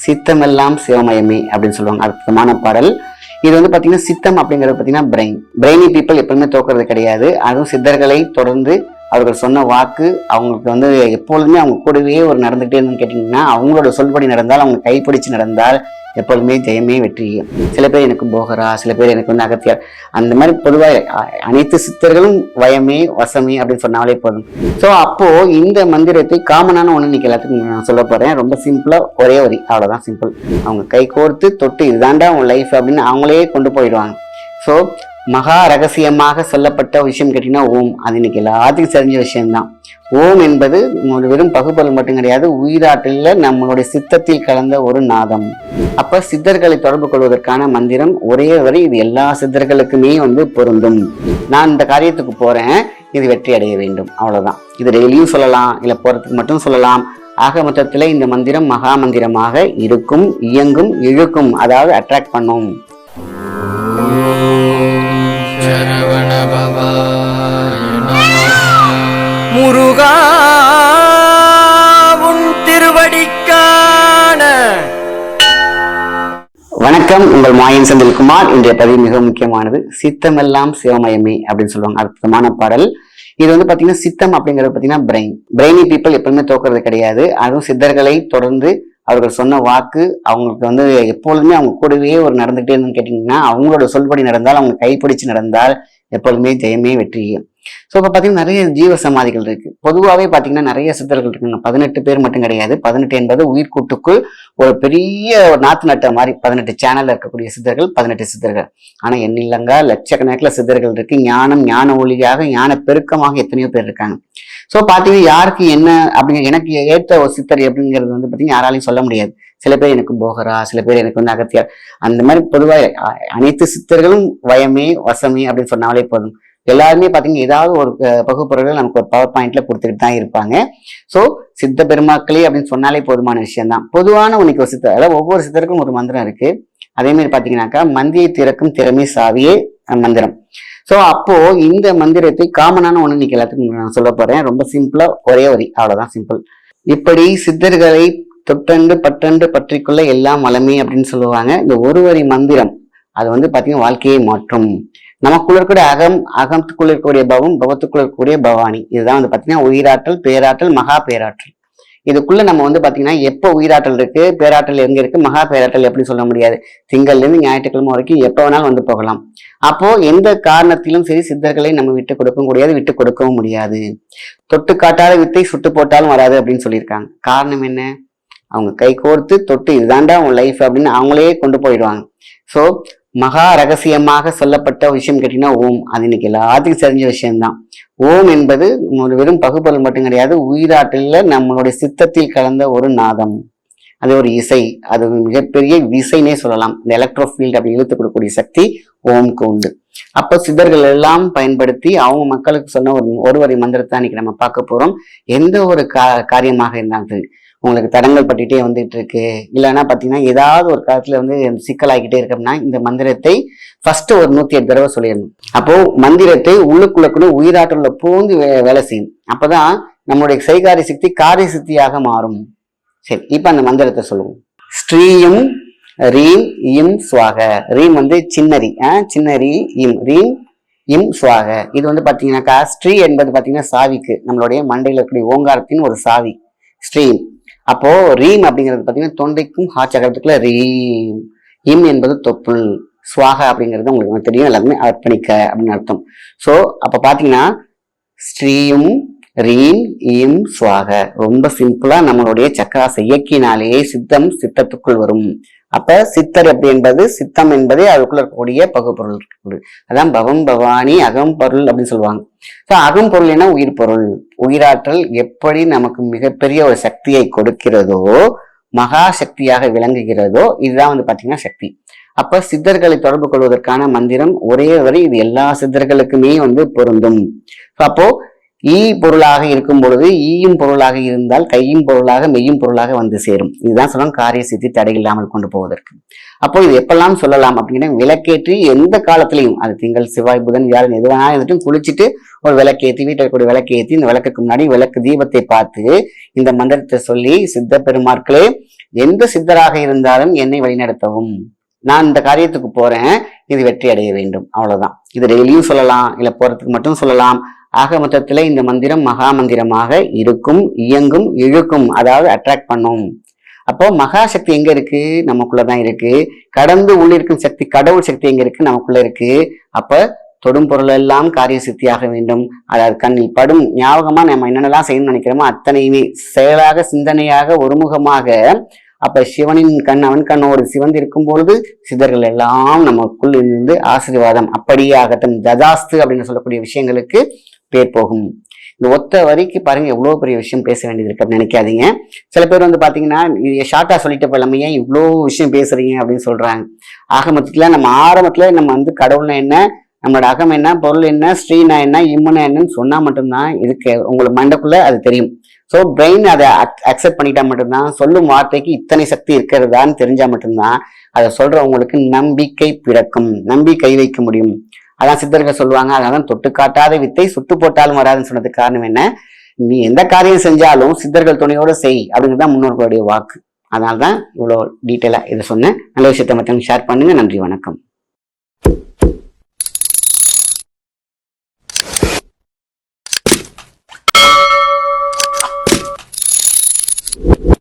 சித்தமெல்லாம் சிவமயமே அப்படின்னு சொல்லுவாங்க. அற்புதமான பாடல். இது வந்து பாத்தீங்கன்னா சித்தம் அப்படிங்கிறது பாத்தீங்கன்னா பிரெயினி பீப்புள் எப்பவுமே தோக்குறது கிடையாது. அதுவும் சித்தர்களை தொடர்ந்து அவர்கள் சொன்ன வாக்கு அவங்களுக்கு வந்து எப்பொழுதுமே அவங்க கூடவே ஒரு நடந்துகிட்டே இருந்துன்னு கேட்டீங்கன்னா, அவங்களோட சொல்படி நடந்தால், அவங்க கைப்பிடிச்சு நடந்தால் எப்பொழுதுமே ஜெயமே வெற்றியும். சில பேர் எனக்கு போகரா, சில பேர் எனக்கு வந்து அகத்தியார், அந்த மாதிரி பொதுவாக அனைத்து சித்தர்களும் வயமே வசமே அப்படின்னு சொன்னாலே போதும். ஸோ அப்போ இந்த மந்திரத்தை காமனான ஒன்று இன்னைக்கு எல்லாத்துக்கும் நான் சொல்ல போறேன். ரொம்ப சிம்பிளா ஒரே வரி, அவ்வளவுதான் சிம்பிள். அவங்க கை கோர்த்து தொட்டு இதுதாண்டா உங்க லைஃப் அப்படின்னு அவங்களே கொண்டு போயிடுவாங்க. ஸோ மகா ரகசியமாக சொல்லப்பட்ட விஷயம் கேட்டீங்கன்னா ஓம். அது இன்னைக்கு எல்லாத்துக்கும் தெரிஞ்ச விஷயம்தான். ஓம் என்பது வெறும் பகுப்பொருள் மட்டும் கிடையாது, உயிராற்றல நம்மளுடைய சித்தத்தில் கலந்த ஒரு நாதம். அப்ப சித்தர்களை தொடர்பு கொள்வதற்கான மந்திரம் ஒரே வரி. இது எல்லா சித்தர்களுக்குமே வந்து பொருந்தும். நான் இந்த காரியத்துக்கு போறேன், இது வெற்றி அடைய வேண்டும், அவ்வளவுதான். இது டெய்லியும் சொல்லலாம், இல்ல போறதுக்கு மட்டும் சொல்லலாம். ஆக மொத்தத்துல இந்த மந்திரம் மகா மந்திரமாக இருக்கும், இயங்கும், இழுக்கும், அதாவது அட்ராக்ட் பண்ணும். முருகா உன் திருவடிக்கான வணக்கம். உங்கள் மாயன் செந்தில்குமார். இன்றைய பதிவு மிக முக்கியமானது. சித்தமெல்லாம் சிவமயமே அப்படின்னு சொல்லுவாங்க. அற்புதமான பாடல். இது வந்து பாத்தீங்கன்னா சித்தம் அப்படிங்கிறது பாத்தீங்கன்னா பிரெயினி பீப்புள் எப்பவுமே தோக்குறது கிடையாது. அதுவும் சித்தர்களை தொடர்ந்து அவர்கள் சொன்ன வாக்கு அவங்களுக்கு வந்து எப்பொழுதுமே அவங்க கூடவே ஒரு நடந்துகிட்டே இருந்துன்னு கேட்டீங்கன்னா, அவங்களோட சொல்படி நடந்தால், அவங்க கைப்பிடிச்சு நடந்தால் எப்பொழுதுமே ஜெயமே வெற்றியும். ஸோ இப்போ பார்த்தீங்கன்னா நிறைய ஜீவ சமாதிகள் இருக்கு. பொதுவாகவே பார்த்தீங்கன்னா நிறைய சித்தர்கள் இருக்குங்க. 18 பேர் மட்டும் கிடையாது. 18 என்பது உயிர்கூட்டுக்குள் ஒரு பெரிய நாத்து நட்ட மாதிரி 18 சேனல்ல இருக்கக்கூடிய சித்தர்கள் 18 சித்தர்கள். ஆனால் எண்ணில்லங்க லட்சக்கணக்கில் சித்தர்கள் இருக்கு. ஞான ஒளியாக ஞான பெருக்கமாக எத்தனையோ பேர் இருக்காங்க. ஸோ பார்த்தீங்கன்னா யாருக்கு என்ன அப்படிங்கிற எனக்கு ஏற்ற ஒரு சித்தர் அப்படிங்கிறது வந்து பார்த்தீங்கன்னா யாராலையும் சொல்ல முடியாது. சில பேர் எனக்கு போகரா, சில பேர் எனக்கு வந்து அகத்தியார், அந்த மாதிரி பொதுவாக அனைத்து சித்தர்களும் வயமே வசமே அப்படின்னு சொன்னாலே போதும். எல்லாருமே பாத்தீங்கன்னா ஏதாவது ஒரு பகுப்பொருள்கள் நமக்கு ஒரு பவர் பாயிண்ட்ல கொடுத்துட்டு தான் இருப்பாங்க. சோ சித்த பெருமாக்களே அப்படின்னு சொன்னாலே போதுமான விஷயம் தான். பொதுவான உனக்கு ஒரு சித்தர், அதாவது ஒவ்வொரு சித்தருக்கும் ஒரு மந்திரம் இருக்கு. அதே மாதிரி பாத்தீங்கன்னாக்கா மந்தியை திறக்கும் திறமை சாவியே மந்திரம். சோ அப்போ இந்த மந்திரத்தை காமனான ஒண்ணு இன்னைக்கு எல்லாத்துக்கும் நான் சொல்ல போறேன். ரொம்ப சிம்பிளா ஒரே வரி, அவ்வளவுதான் சிம்பிள். இப்படி சித்தர்களை தொட்டண்டு பட்டண்டு பற்றிக்கொள்ள எல்லாம் வளமே அப்படின்னு சொல்லுவாங்க. இந்த ஒரு வரி மந்திரம் அது வந்து பாத்தீங்கன்னா வாழ்க்கையை மாற்றும். நமக்குள்ள இருக்கக்கூடிய அகத்துக்குள்ள இருக்கக்கூடிய பவம், பவத்துக்குள்ள இருக்கக்கூடிய பவானி, இதுதான் வந்து பாத்தீங்கன்னா உயிராற்றல், பேராற்றல், மகா பேராற்றல். இதுக்குள்ள நம்ம வந்து பாத்தீங்கன்னா எப்போ உயிராற்றல் இருக்கு, பேராற்றல் எங்க இருக்கு, மகா பேராற்றல் எப்படி சொல்ல முடியாது. திங்கள்ல இருந்து ஞாயிற்றுக்கிழமை வரைக்கும் எப்ப வேணாலும் வந்து போகலாம். அப்போ எந்த காரணத்திலும் சரி சித்தர்களை நம்ம விட்டு கொடுக்கவும் முடியாது, விட்டு கொடுக்கவும் முடியாது. தொட்டு காட்டாத வித்தை சுட்டு போட்டாலும் வராது அப்படின்னு சொல்லியிருக்காங்க. காரணம் என்ன? அவங்க கை கோர்த்து தொட்டு இதுதாண்டா உன் லைஃப் அப்படின்னு அவங்களே கொண்டு போயிடுவாங்க. சோ மகா ரகசியமாக சொல்லப்பட்ட விஷயம் கேட்டீங்கன்னா ஓம். அது இன்னைக்கு எல்லாத்துக்கும் தெரிஞ்ச விஷயம்தான். ஓம் என்பது வெறும் பகுப்பொருள் மட்டும் கிடையாது, உயிராற்றல நம்மளுடைய சித்தத்தில் கலந்த ஒரு நாதம். அது ஒரு இசை, அது மிகப்பெரிய விசைனே சொல்லலாம். இந்த எலக்ட்ரோஃபீல்ட் அப்படி இழுத்து கொடுக்கக்கூடிய சக்தி ஓம்க்கு உண்டு. அப்ப சித்தர்கள் எல்லாம் பயன்படுத்தி அவங்க மக்களுக்கு சொன்ன ஒரு வரி மந்திரத்தை இன்னைக்கு நம்ம பார்க்க போறோம். எந்த ஒரு காரியமாக இருந்தாலும் உங்களுக்கு தடங்கள் பட்டுட்டே வந்துட்டு இருக்கு, இல்லைன்னா பாத்தீங்கன்னா ஏதாவது ஒரு காலத்துல வந்து சிக்கலாகிக்கிட்டே இருக்கோம்னா இந்த மந்திரத்தை ஃபர்ஸ்ட் ஒரு 108 தடவை சொல்லிடணும். அப்போ மந்திரத்தை உள்ளுக்குள்ளக்குள்ள உயிராற்றல பூந்து வேலை செய்யும். அப்பதான் நம்மளுடைய செய்காரிய சக்தி காரிய சக்தியாக மாறும். சரி, இப்ப அந்த மந்திரத்தை சொல்லுவோம். ஸ்ரீயும் ரீம் இம் சுவாக. ரீம் வந்து சின்னரி, சின்னரி இம், ரீம் இம் சுவாக. இது வந்து பாத்தீங்கன்னாக்கா ஸ்ரீ என்பது பாத்தீங்கன்னா சாவிக்கு, நம்மளுடைய மண்டையில இருக்கக்கூடிய ஓங்காரத்தின் ஒரு சாவி ஸ்ரீம். அப்போ ரீம் அப்படிங்கிறது பாத்தீங்கன்னா தொண்டைக்கும் ஹாச்சகரத்துக்குள்ள ரீம். இம் என்பது தொப்புள். சுவாக அப்படிங்கிறது உங்களுக்கு தெரியும், எல்லாருமே அர்ப்பணிக்க அப்படின்னு அர்த்தம். சோ அப்ப பாத்தீங்கன்னா ஸ்ரீயும் ரீம் இம் சுவாக. ரொம்ப சிம்பிளா நம்மளுடைய சக்கராசை இயக்கினாலேயே சித்தத்துக்குள் வரும். அப்ப சித்தர் எப்படி என்பது, சித்தம் என்பதே அதுக்குள்ள இருக்கக்கூடிய பகுப்பொருள். அதான் பவம் பவானி அகம் பொருள் அப்படின்னு சொல்லுவாங்க. அகம் பொருள் என்ன? உயிர் பொருள். உயிராற்றல் எப்படி நமக்கு மிகப்பெரிய ஒரு சக்தியை கொடுக்கிறதோ, மகா சக்தியாக விளங்குகிறதோ, இதுதான் வந்து பாத்தீங்கன்னா சக்தி. அப்ப சித்தர்களை தொடர்பு கொள்வதற்கான மந்திரம் ஒரே வரி. இது எல்லா சித்தர்களுக்குமே வந்து பொருந்தும். அப்போ ஈ பொருளாக இருக்கும் பொழுது ஈயும் பொருளாக இருந்தால் கையும் பொருளாக மெய்யும் பொருளாக வந்து சேரும். இதுதான் சொல்லலாம் காரிய சித்தி தடை இல்லாமல் கொண்டு போவதற்கு. அப்போ இது எப்பெல்லாம் சொல்லலாம் அப்படின்னா, விளக்கேற்றி எந்த காலத்திலையும், அது திங்கள் செவ்வாய் புதன் வியாழன் எது வேணாலும் இருந்துட்டு குளிச்சுட்டு ஒரு விளக்கேற்றி, வீட்டில் இருக்கக்கூடிய விளக்கேற்றி இந்த விளக்குக்கு முன்னாடி விளக்கு தீபத்தை பார்த்து இந்த மந்திரத்தை சொல்லி, சித்த பெருமாட்களே எந்த சித்தராக இருந்தாலும் என்னை வழிநடத்தவும், நான் இந்த காரியத்துக்கு போறேன், இது வெற்றி அடைய வேண்டும், அவ்வளவுதான். இது டெய்லியும் சொல்லலாம், இல்ல போறதுக்கு மட்டும் சொல்லலாம். ஆக மொத்தத்துல இந்த மந்திரம் மகா மந்திரமாக இருக்கும், இயங்கும், இழுக்கும், அதாவது அட்ராக்ட் பண்ணும். அப்போ மகா சக்தி எங்க இருக்கு? நமக்குள்ளதான் இருக்கு. கடந்து உள்ளிருக்கும் சக்தி, கடவுள் சக்தி எங்க இருக்கு? நமக்குள்ள இருக்கு. அப்ப தொடும் பொருள் எல்லாம் காரிய சித்தியாக வேண்டும். அதாவது கண்ணில் படும் ஞாபகமா நம்ம என்னென்னலாம் செய்யணும்னு நினைக்கிறோமோ அத்தனையுமே செயலாக, சிந்தனையாக, ஒருமுகமாக. அப்ப சிவனின் கண் அவன் கண்ணோடு சிவந்து இருக்கும் பொழுது சித்தர்கள் எல்லாம் நமக்குள் இருந்து ஆசீர்வாதம் அப்படியே ஆகட்டும், ததாஸ்து அப்படின்னு சொல்லக்கூடிய விஷயங்களுக்கு பேர் போகும். இந்த ஒத்த வரிக்கு பாருங்க எவ்வளவு பெரிய விஷயம் பேச வேண்டியது இருக்கு அப்படின்னு நினைக்காதீங்க. சில பேர் பாத்தீங்கன்னா ஷார்ட்டா சொல்லிட்டு போயிடலாம, ஏன் இவ்வளவு விஷயம் பேசுறீங்க அப்படின்னு சொல்றாங்க. ஆக மொத்தத்துல நம்ம ஆரம்பத்துல நம்ம கடவுள்னா என்ன, நம்மளோட அகம் என்ன, பொருள் என்ன, ஸ்ரீனா என்ன, இம்முனா என்னன்னு சொன்னா மட்டும்தான் இதுக்கு உங்களுக்கு மண்டக்குள்ள அது தெரியும். ஸோ பிரெயின் அதை அக்செப்ட் பண்ணிட்டா மட்டும்தான், சொல்லும் வார்த்தைக்கு இத்தனை சக்தி இருக்கிறதான்னு தெரிஞ்சா மட்டும்தான் அதை சொல்றவங்களுக்கு நம்பிக்கை பிறக்கும், நம்பி கை வைக்க முடியும். அதான் சித்தர்கள் சொல்லுவாங்க, அதான் தொட்டு காட்டாத வித்தை சுட்டு போட்டாலும் வராதுன்னு சொன்னதுக்கு காரணம் என்ன, நீ எந்த காரியம் செஞ்சாலும் சித்தர்கள் துணையோட செய் அப்படிங்கிறதான் முன்னோர்களுடைய வாக்கு. அதனால்தான் இவ்வளோ டீட்டெயிலா இதை சொன்னேன். நல்ல விஷயத்த மற்றவங்க ஷேர் பண்ணுங்க. நன்றி, வணக்கம்.